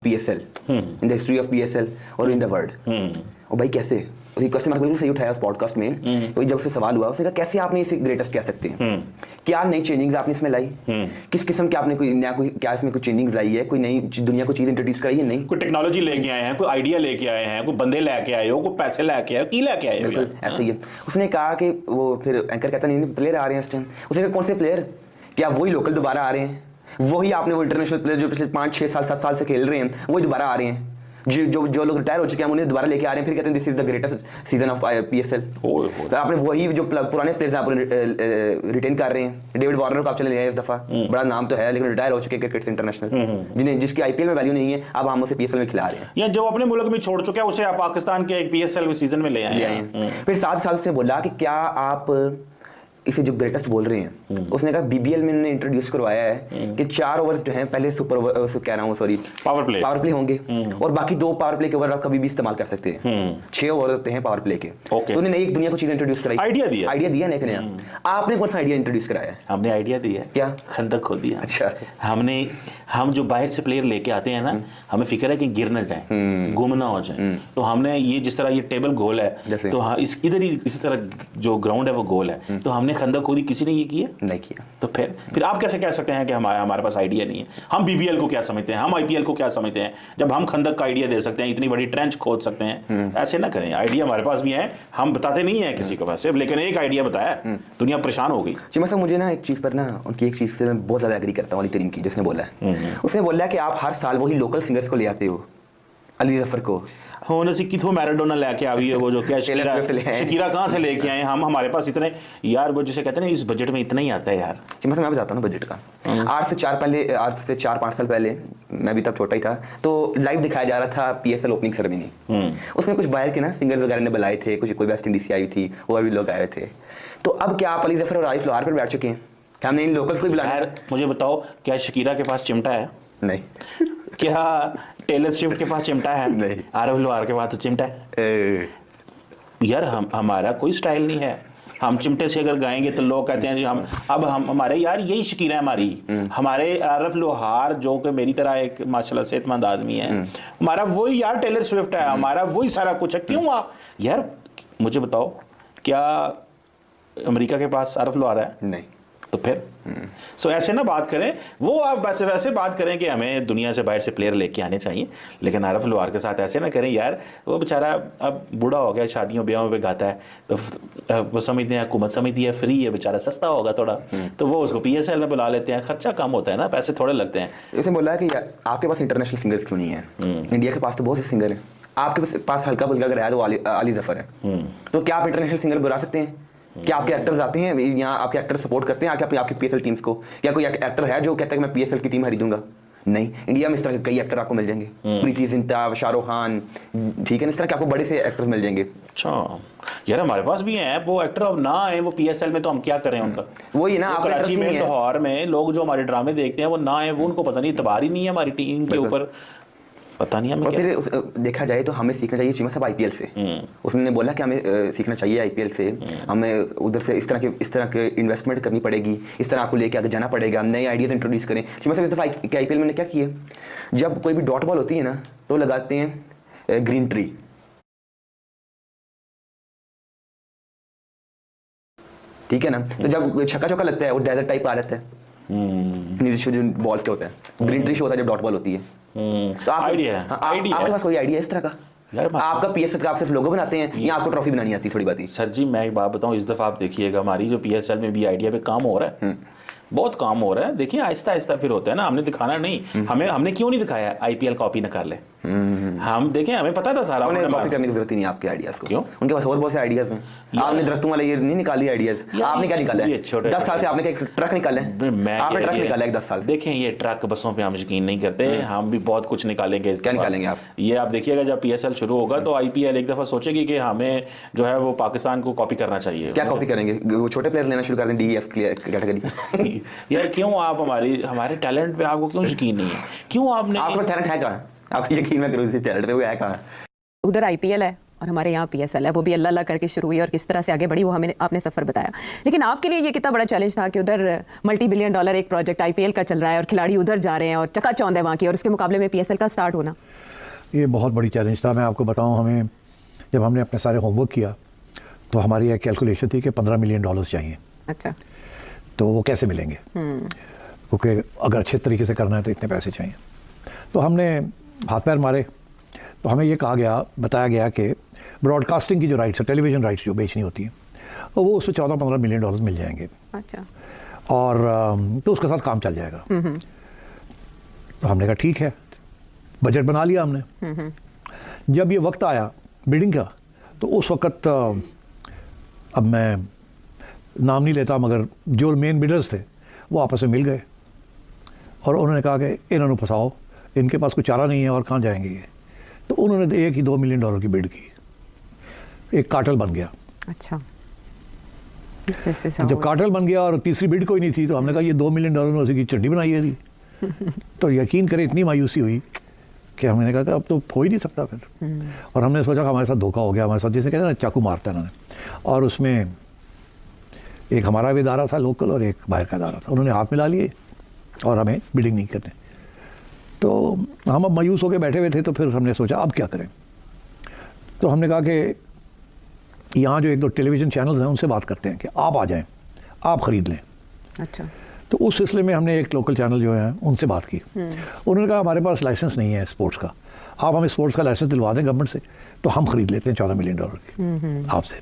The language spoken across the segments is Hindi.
PSL in the history of PSL और इन द वर्ल्ड। और भाई कैसे उसी क्वेश्चन मार्क बिल्कुल सही उठाया उस पॉडकास्ट में। तो जब उससे सवाल हुआ उसने कहा कैसे आपने इसे ग्रेटेस्ट कह सकते हैं, क्या नई चेंजिंग्स आपने इसमें लाई, किस किस्म के आपने कोई नया कोई क्या इसमें कोई चेंजिंग्स लाई है, कोई नई दुनिया को चीज इंट्रोड्यूस कराई है? नहीं, कोई टेक्नोलॉजी लेके आए हैं, कोई आइडिया लेके आए हैं, कोई बंदे लेके आए हो, कोई पैसे लेके आए हो, की लेके आए हो? बिल्कुल ऐसे ही है। उसने कहा कि वो फिर एंकर कहता नहीं प्लेयर आ रहे हैं इस टाइम। उसने कहा कौन से प्लेयर, क्या वही लोकल दोबारा आ रहे हैं, वही आपने वो इंटरनेशनल प्लेयर जो पिछले 5 6 साल 7 साल से खेल रहे हैं वही दोबारा आ रहे हैं, जो लोग रिटायर हो चुके हैं उन्हें दोबारा लेके आ रहे हैं, फिर कहते हैं this is the greatest season of PSL। तो आपने वही जो पुराने प्लेयर्स आप रिटेन कर रहे हैं। डेविड वार्नर को आप चले ले आए इस दफा, बड़ा नाम तो है लेकिन रिटायर हो चुके हैं क्रिकेट से इंटरनेशनल, जिसकी IPL में वैल्यू नहीं है, अब हम उसे PSL में खिला रहे हैं। या जो अपने मुल्क में छोड़ चुके हैं उसे आप पाकिस्तान के एक PSL सीजन में ले आए हैं। फिर 7 साल से बोला कि क्या आप इसे जो ग्रेटेस्ट बोल रहे हैं, उसने कहा BBL में उन्होंने इंट्रोड्यूस करवाया है कि 4 ओवर्स जो हैं पहले कह रहा हूँ सॉरी पावर प्ले होंगे और बाकी 2 पावर प्ले के ओवर आप कभी भी इस्तेमाल कर सकते हैं। 6 ओवर होते हैं पावर प्ले के। तो उन्होंने एक दुनिया को चीज इंट्रोड्यूस कराई, आइडिया दिया नया। आपने कौन सा आइडिया इंट्रोड्यूस कराया? हमने आइडिया दिया, क्या खंदक खोद दिया। अच्छा, हम जो बाहर से प्लेयर लेके आते हैं ना, हमें फिक्र है कि गिर ना जाए, गुम ना हो जाए, तो हमने ये जिस तरह ये टेबल गोल है तो इधर ही इसी तरह जो ग्राउंड है वो गोल है, तो हमने खंदक खोदी, किसी ने ये किया नहीं किया। तो फिर आप कैसे कह सकते हैं कि हमारे पास आइडिया नहीं है? हम BBL को क्या समझते हैं, हम IPL को क्या समझते हैं, जब हम खंदक का आइडिया दे सकते हैं, इतनी बड़ी ट्रेंच खोद सकते हैं? ऐसे ना करें, आइडिया हमारे पास भी है, हम बताते नहीं है किसी के पास सिर्फ, लेकिन एक आइडिया बताया, दुनिया परेशान हो गई। जी मतलब मुझे ना एक चीज पर ना उनकी एक चीज से मैं बहुत ज्यादा एग्री करता हूँ, अली करीम की, जिसने बोला है उसने बोला है कि आप हर साल वही लोकल सिंगर्स को ले आते हो, अली जफर को होने से किथों मैराडोना लेके आई है, वो जो क्या शकीरा कहाँ से लेके आए हम? हमारे पास इतने यार, वो जिसे कहते हैं इस बजट में इतना ही आता है यार। मतलब मैं बताता हूँ बजट का। आज से 4-5 साल पहले, मैं भी तब छोटा ही था, तो लाइव दिखाया जा रहा था PSL ओपनिंग सेरेमनी। उसमें कुछ बाहर के ना सिंगर्स वगैरह ने बुलाए थे, कोई वेस्ट इंडीज से आई थी और भी लोग आए थे। तो अब क्या आप अली जफर और आरिफ लोहार पर बैठ चुके हैं, क्या हमने इन लोकल्स को बुलाया? मुझे बताओ, क्या शकीरा के पास चिमटा है? नहीं। क्या टेलर स्विफ्ट के पास चिमटा है? नहीं। आरिफ लोहार के पास तो चिमटा है यार। हमारा कोई स्टाइल नहीं है, हम चिमटे से अगर गाएंगे तो लोग कहते हैं जी हम हमारे यार यही शकीरा है हमारी। हमारे आरिफ लोहार जो कि मेरी तरह एक माशाल्लाह सेहतमंद आदमी है, हमारा वही यार टेलर स्विफ्ट है, हमारा वही सारा कुछ है। क्यों आप यार मुझे बताओ, क्या अमेरिका के पास आरिफ लोहार है? नहीं। तो फिर सो ऐसे ना बात करें, वो आप वैसे बात करें कि हमें दुनिया से बाहर से प्लेयर लेके आने चाहिए, लेकिन आरिफ लोहार के साथ ऐसे ना करें यार। वो बेचारा अब बूढ़ा हो गया, शादियों ब्याहों पे गाता है, तो वो समझते हैं हुकूमत समझती है फ्री है, बेचारा सस्ता होगा थोड़ा, तो वो उसको PSL में बुला लेते हैं, खर्चा कम होता है ना, पैसे थोड़े लगते हैं। इसने बोला है कि आपके पास इंटरनेशनल सिंगर्स क्यों नहीं है? इंडिया के पास तो बहुत से सिंगर हैं, आपके पास हल्का फुल्का अगर है तो अली जफर है, तो क्या आप इंटरनेशनल सिंगर बुला सकते हैं? क्या आपके एक्टर्स आते हैं यहाँ, आपके एक्टर सपोर्ट करते हैं आके आपकी PSL टीम्स को? या कोई एक्टर है जो कहता है कि मैं PSL की टीम खरीदूंगा? नहीं। इंडिया में इस तरह के कई एक्टर आपको मिल जाएंगे, प्रीति जिंटा, शाहरुख खान, ठीक है, इस तरह के आपको बड़े से एक्टर्स मिल जाएंगे। अच्छा यार, हमारे पास भी हैं वो एक्टर, अब ना आए वो PSL में तो हम क्या करें उनका? वही ना, कराची में लाहौर में लोग जो हमारे ड्रामे देखते हैं वो ना आए, वो उनको पता नहीं, इतबार ही नहीं है हमारी टीम के ऊपर, पता नहीं हमें। और फिर देखा जाए तो हमें सीखना चाहिए चीमा साहब IPL से। उसने बोला कि हमें सीखना चाहिए IPL से, हमें उधर से इस तरह के इन्वेस्टमेंट करनी पड़ेगी, इस तरह आपको लेके आगे जाना पड़ेगा, नए आइडियाज इंट्रोड्यूस करें। चीमा साहब इस दफा IPL में क्या किया, जब कोई भी डॉट बॉल होती है ना तो लगाते हैं ग्रीन ट्री, ठीक है ना, तो जब छक्का चौका लगता है वो डेजर्ट टाइप आ जाता है, जो बॉल्स के होते हैं, ग्रीन ट्री शो होता है जब डॉट बॉल होती है। तो आपके पास कोई आइडिया इस तरह का? आपका PSL का आप सिर्फ लोगो बनाते हैं या आपको ट्रॉफी बनानी आती है? थोड़ी बात ही सर जी, मैं एक बात बताऊं, इस दफा आप देखिएगा हमारी जो PSL में भी आइडिया पे काम हो रहा है, बहुत काम हो रहा है। देखिए आहिस्ता आहिस्ता फिर होता है ना, हमने दिखाना नहीं, हमने क्यों नहीं दिखाया IPL कॉपी न कर ले? हम देखें, हमें पता था सारा, उन्हें कॉपी करने की जरूरत ही नहीं आपके आइडियाज को। क्यों? उनके पास और बहुत से आइडियाज हैं। आपने दरख्तों वाले ये नहीं निकाली आइडियाज, आपने क्या निकाला है? 10 साल से आपने एक ट्रक निकाला है, आपने ट्रक निकाला है 10 साल। देखें ये ट्रक बसों पे हम यकीन नहीं करते, हम भी बहुत कुछ निकालेंगे। क्या निकालेंगे आप? ये आप देखिएगा जब PSL शुरू होगा तो IPL एक दफा सोचेगी कि हमें जो है वो पाकिस्तान को कॉपी करना चाहिए। क्या कॉपी करेंगे? वो छोटे प्लेयर लेना शुरू कर दें, DEF कैटेगरी। यार क्यों आप हमारे टैलेंट पे आपको क्यों यकीन नहीं है? क्यों आपने, आपका टैलेंट है कहाँ? आपको यकीन मैं करूँ टैलेंट पे, वो है कहाँ? उधर IPL है और हमारे यहाँ PSL है, वो भी अल्लाह अल्लाह करके शुरू हुई और किस तरह से आगे बढ़ी वो हमें आपने सफ़र बताया। लेकिन आपके लिए ये कितना बड़ा चैलेंज था कि उधर $multi-billion एक प्रोजेक्ट IPL का चल रहा है और खिलाड़ी उधर जा रहे हैं और चकाचौंध है वहाँ की, और उसके मुकाबले में PSL का स्टार्ट होना? ये बहुत बड़ी चैलेंज था। मैं आपको बताऊं, हमें जब हमने अपने सारे होमवर्क किया तो हमारी एक कैलकुलेशन थी कि $15 मिलियन चाहिए। अच्छा। तो वो कैसे मिलेंगे, क्योंकि अगर अच्छे तरीके से करना है तो इतने पैसे चाहिए। तो हमने हाथ पैर मारे, तो हमें ये बताया गया कि ब्रॉडकास्टिंग की जो राइट्स है, टेलीविज़न राइट्स जो बेचनी होती है, तो वो उससे $14-15 मिलियन मिल जाएंगे। अच्छा। और तो उसके साथ काम चल जाएगा। तो हमने कहा ठीक है, बजट बना लिया हमने। जब ये वक्त आया बिडिंग का, तो उस वक्त अब मैं नाम नहीं लेता, मगर जो मेन बिडर्स थे वो आपस में मिल गए और उन्होंने कहा कि इन्होंने फंसाओ, इनके पास कोई चारा नहीं है और कहाँ जाएंगे ये। तो उन्होंने $1-2 मिलियन की बिड की, एक कार्टेल बन गया। अच्छा। तो जब कार्टेल बन गया और तीसरी बिड कोई नहीं थी, तो हमने कहा ये $2 मिलियन में उसी की चंडी बनाई है थी। तो यकीन करें इतनी मायूसी हुई कि हमने कहा कि अब तो हो ही नहीं सकता फिर। और हमने सोचा कि हमारे साथ धोखा हो गया, हमारे साथ जैसे कहते हैं ना चाकू मारता है इन्होंने। और उसमें एक हमारा भी इदारा था लोकल और एक बाहर का इदारा था, उन्होंने हाथ मिला लिए और हमें बिडिंग नहीं करने। तो हम अब मायूस होकर बैठे हुए थे। तो फिर हमने सोचा अब क्या करें। तो हमने कहा कि यहाँ जो 1-2 टेलीविज़न चैनल्स हैं उनसे बात करते हैं कि आप आ जाएं, आप ख़रीद लें। अच्छा। तो उस सिलसिले में हमने एक लोकल चैनल जो है उनसे बात की। उन्होंने कहा हमारे पास लाइसेंस नहीं है स्पोर्ट्स का, आप हमें स्पोर्ट्स का लाइसेंस दिलवा दें गवर्नमेंट से, तो हम ख़रीद लेते हैं $14 मिलियन की आपसे।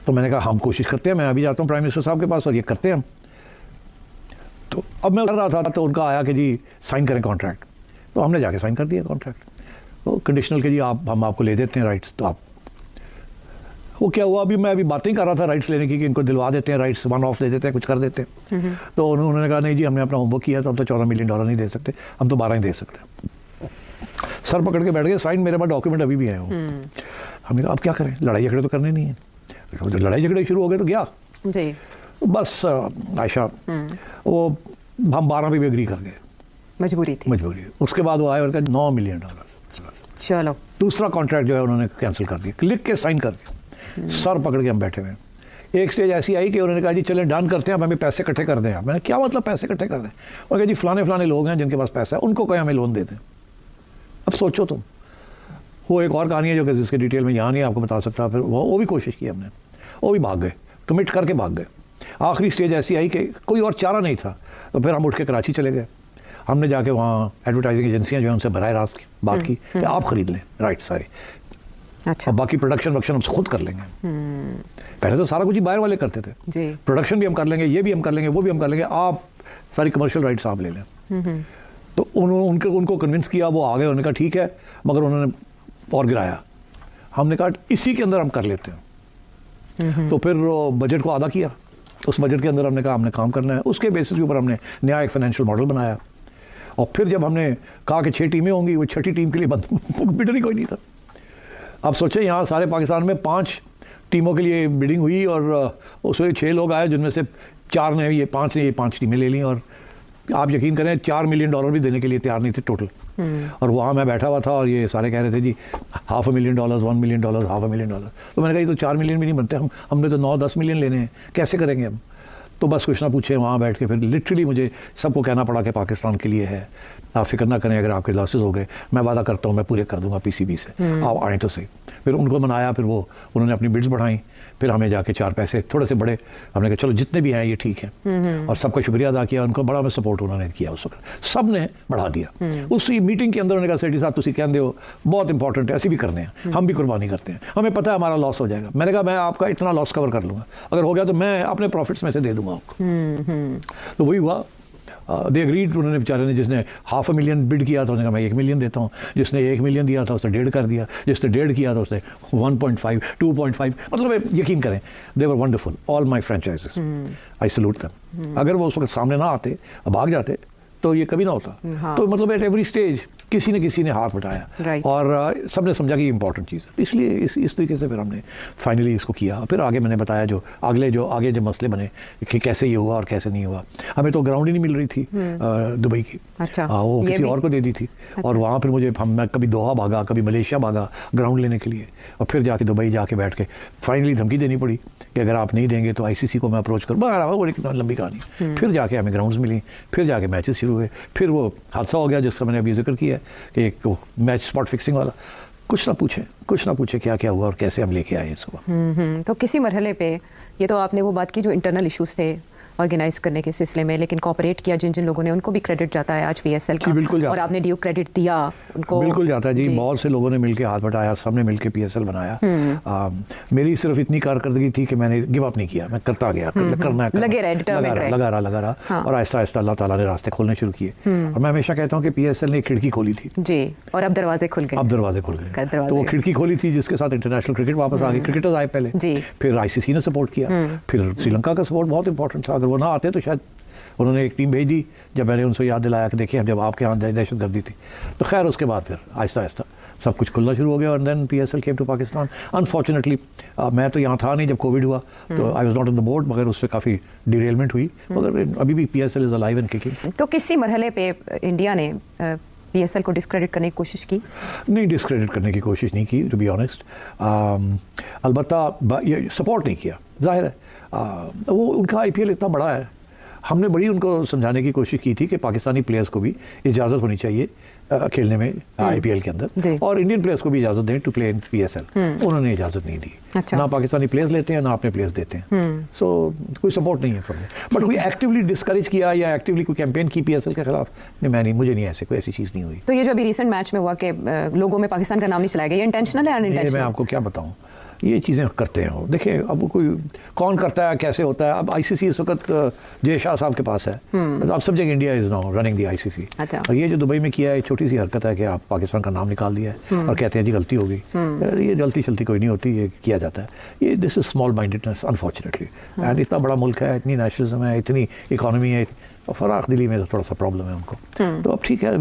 तो मैंने कहा हम कोशिश करते हैं, मैं अभी जाता हूँ प्राइम मिनिस्टर साहब के पास और ये करते हैं हम। तो अब मैं कर रहा था तो उनका आया कि जी साइन करें कॉन्ट्रैक्ट। तो हमने जाके साइन कर दिया कॉन्ट्रैक्ट, तो कंडीशनल के जी हम आपको ले देते हैं राइट्स। तो आप वो क्या हुआ, मैं अभी बातें कर रहा था राइट्स लेने की कि इनको दिलवा देते हैं राइट्स, वन ऑफ दे देते हैं, कुछ कर देते हैं। तो उन्होंने कहा नहीं जी हमने अपना होमवर्क किया, तो हम तो $14 मिलियन नहीं दे सकते, हम तो 12 ही दे सकते हैं। सर पकड़ के बैठ गए, साइन मेरे पास डॉक्यूमेंट अभी भी है वो। हमने कहा अब क्या करें, लड़ाई झगड़े तो करने नहीं है। तो लड़ाई झगड़े शुरू हो गए तो क्या जी, बस आयशा वो हम 12 पे भी एग्री कर गए, मजबूरी थी। मजबूरी। उसके बाद वो आए और कहा $9 मिलियन। चलो, दूसरा कॉन्ट्रैक्ट जो है उन्होंने कैंसिल कर दिया, लिख के साइन करके। सर पकड़ के हम बैठे हुए। एक स्टेज ऐसी आई कि उन्होंने कहा जी चलें डन करते हैं, अब हमें पैसे इकट्ठे कर दें। आप मैंने क्या मतलब पैसे इकट्ठे कर दें? और कहा जी फलाने लोग हैं जिनके पास पैसा है, उनको कहें हमें लोन दे दें। अब सोचो तुम, वो एक और कहानी है जो कि जिसके डिटेल में यहाँ नहीं आपको बता सकता। फिर वो भी कोशिश की हमने, वो भी भाग गए, कमिट करके भाग गए। आखिरी स्टेज ऐसी आई कि कोई और चारा नहीं था, तो फिर हम उठ के कराची चले गए। हमने जाके वहाँ एडवर्टाइजिंग एजेंसियाँ जो है उनसे बराह रास्त बात की कि आप ख़रीद लें राइट सारे। अच्छा, और बाकी प्रोडक्शन हम खुद कर लेंगे। पहले तो सारा कुछ ही बाहर वाले करते थे जी, प्रोडक्शन भी हम कर लेंगे, ये भी हम कर लेंगे, वो भी हम कर लेंगे, आप सारी कमर्शियल राइट्स आप ले लें। तो उनको कन्विंस किया, वो आ गए। उन्होंने कहा ठीक है, मगर उन्होंने और गिराया। हमने कहा इसी के अंदर हम कर लेते हैं। तो फिर बजट को आधा किया, उस बजट के अंदर हमने कहा हमने काम करना है। उसके बेसिस के ऊपर हमने नया एक फाइनेंशियल मॉडल बनाया। और फिर जब हमने कहा कि 6 टीमें होंगी, वो 6ठी टीम के लिए बिडर ही कोई नहीं था। अब सोचें यहाँ सारे पाकिस्तान में 5 टीमों के लिए बिडिंग हुई और उसमें 6 लोग आए, जिनमें से 4 ने ये 5 टीमें ले ली। और आप यकीन करें $4 मिलियन भी देने के लिए तैयार नहीं थे टोटल। और वहाँ मैं बैठा हुआ था और ये सारे कह रहे थे जी $500,000, $1 मिलियन, $500,000। तो मैंने कहा ये तो 4 मिलियन भी नहीं बनते, हमने तो 9-10 मिलियन लेने हैं, कैसे करेंगे हम? तो बस कुछ ना पूछे, वहाँ बैठ के फिर लिटरली मुझे सबको कहना पड़ा कि पाकिस्तान के लिए है, आप फिक्र ना करें, अगर आपके लॉसेस हो गए मैं वादा करता हूँ मैं पूरे कर दूंगा PCB से, आप आए तो सही। फिर उनको मनाया, फिर वो उन्होंने अपनी बिड्स बढ़ाई, फिर हमें जाके 4 पैसे थोड़े से बड़े, हमने कहा चलो जितने भी हैं ये ठीक है। और सबका शुक्रिया अदा किया, उनको बड़ा सपोर्ट उन्होंने किया, उस वक्त सब ने बढ़ा दिया। उसी मीटिंग के अंदर उन्होंने कहा सेठी साहब तुसी कहते हो बहुत इंपॉर्टेंट है, ऐसे भी करने हैं, हम भी कुर्बानी करते हैं, हमें पता है हमारा लॉस हो जाएगा। मैंने कहा मैं आपका इतना लॉस कवर कर लूँगा, अगर हो गया तो मैं अपने प्रॉफिट्स में से दे दूँगा आपको। तो वही हुआ, दे एग्रीड। उन्होंने बेचारे ने, जिसने $500,000 बिड किया था उसने कहा मैं 1 मिलियन देता हूँ, जिसने 1 मिलियन दिया था उसने 1.5 कर दिया, जिसने 1.5 किया था उसने 1.5, 2.5। मतलब यकीन करें they were wonderful, all my franchises, I salute them. अगर वो उस वक्त सामने ना आते, भाग जाते, तो ये कभी ना होता। तो मतलब एट एवरी स्टेज किसी ने हाथ बटाया Right. और सबने समझा कि इंपॉर्टेंट चीज़ है, इसलिए इस तरीके से फिर हमने फाइनली इसको किया। फिर आगे मैंने बताया जो आगे जो मसले बने कि कैसे ये हुआ और कैसे नहीं हुआ। हमें तो ग्राउंड ही नहीं मिल रही थी दुबई की, अच्छा, वो ये किसी भी? और को दे दी थी। और वहाँ फिर मैं कभी दोहा भागा, कभी मलेशिया भागा ग्राउंड लेने के लिए, और फिर जाके दुबई जाके बैठ के फाइनली धमकी देनी पड़ी कि अगर आप नहीं देंगे तो आईसीसी को मैं अप्रोच करूँ। वो एक लंबी कहानी। फिर जाके हमें ग्राउंड्स मिली, फिर जाके मैचेस शुरू हुए, फिर वो हादसा हो गया जिसका मैंने अभी जिक्र किया कि एक मैच स्पॉट फिक्सिंग वाला। कुछ ना पूछे क्या क्या हुआ और कैसे हम लेके आए सुबह। तो किसी मरहले पे ये तो आपने वो बात की जो इंटरनल इश्यूज थे ऑर्गेनाइज करने के सिलसिले में, लेकिन कोऑपरेट किया जिन लोगों ने, उनको भी क्रेडिट जाता है आज पीएसएल का, बिल्कुल जाता और आपने ड्यू क्रेडिट दिया उनको। बिल्कुल जाता है जी। बहुत से लोगों ने मिलकर हाथ बटाया, सबने मिलकर पीएसएल बनाया। मेरी सिर्फ इतनी कारकर्दगी थी कि मैंने गिव अप नहीं किया, मैं करता गया, करना लगे रहे, determined रहे। लगा रहा और आहिस्ता आहिस्ता अल्लाह ताला ने रास्ते खोलने शुरू किए। और मैं हमेशा कहता हूँ कि पीएसएल ने एक खिड़की खोली थी जी, और अब दरवाजे खुल गए। अब दरवाजे खुल गए। तो वो खिड़की खोली थी जिसके साथ इंटरनेशनल क्रिकेट वापस आ गई। क्रिकेटर्स आए पहले जी। फिर आईसीसी ने सपोर्ट किया, फिर श्रीलंका का सपोर्ट बहुत इंपॉर्टेंट था। अगर वो ना आते तो शायद उन्होंने एक टीम भेज दी। जब मैंने उनसे याद दिलाया कि देखिए जब आपके यहाँ दहशतगर्दी थी, तो खैर उसके बाद फिर आहिस्ता आहिस्ता सब कुछ खुलना शुरू हो गया। और then PSL came to Pakistan. Unfortunately मैं तो यहाँ था नहीं जब कोविड हुआ, तो I was not on the board, मगर उससे काफ़ी डिरेलमेंट हुई। मगर अभी भी PSL is alive and kicking. तो किसी मरहले पे इंडिया ने पीएसएल को डिस्क्रेडिट करने की कोशिश की? नहीं, डिस्क्रेडिट करने की कोशिश नहीं की, टू बी ऑनेस्ट। अलबत्ता ये सपोर्ट नहीं किया, जाहिर है। वो उनका आईपीएल इतना बड़ा है, हमने बड़ी उनको समझाने की कोशिश की थी कि पाकिस्तानी प्लेयर्स को भी इजाज़त होनी चाहिए खेलने में आईपीएल के अंदर, और इंडियन प्लेयर्स को भी इजाज़त दें टू प्ले इन पीएसएल। उन्होंने इजाज़त नहीं दी। अच्छा। ना पाकिस्तानी प्लेयर्स लेते हैं ना अपने प्लेयर्स देते हैं। सो कोई सपोर्ट नहीं है फ्रॉम बट कोई एक्टिवली डिस्करेज किया या एक्टिवली कोई कैंपेन की पीएसएल के खिलाफ, नहीं, मुझे नहीं, ऐसे कोई ऐसी चीज़ नहीं हुई। तो ये जो अभी रिसेंट मैच में हुआ कि लोगों में पाकिस्तान का नाम नहीं चलाया गया, ये इंटेंशनल है ये मैं अनइंटेंशनल? आपको क्या बताऊं, ये चीज़ें करते हैं। देखिए अब कोई कौन करता है, कैसे होता है। अब आईसीसी इस वक्त जय शाह साहब के पास है। अब सब जगह India is now running the ICC. अच्छा। और ये जो दुबई में किया है, छोटी सी हरकत है कि आप पाकिस्तान का नाम निकाल दिया है और कहते हैं जी गलती हो गई। ये गलती शलती कोई नहीं होती, ये किया जाता है। ये this is small mindedness unfortunately. And इतना बड़ा मुल्क है, इतनी नेशनलिज्म है, इतनी इकॉनमी है, फराख दिली में थोड़ा सा प्रॉब्लम है उनको। तो अब ठीक है।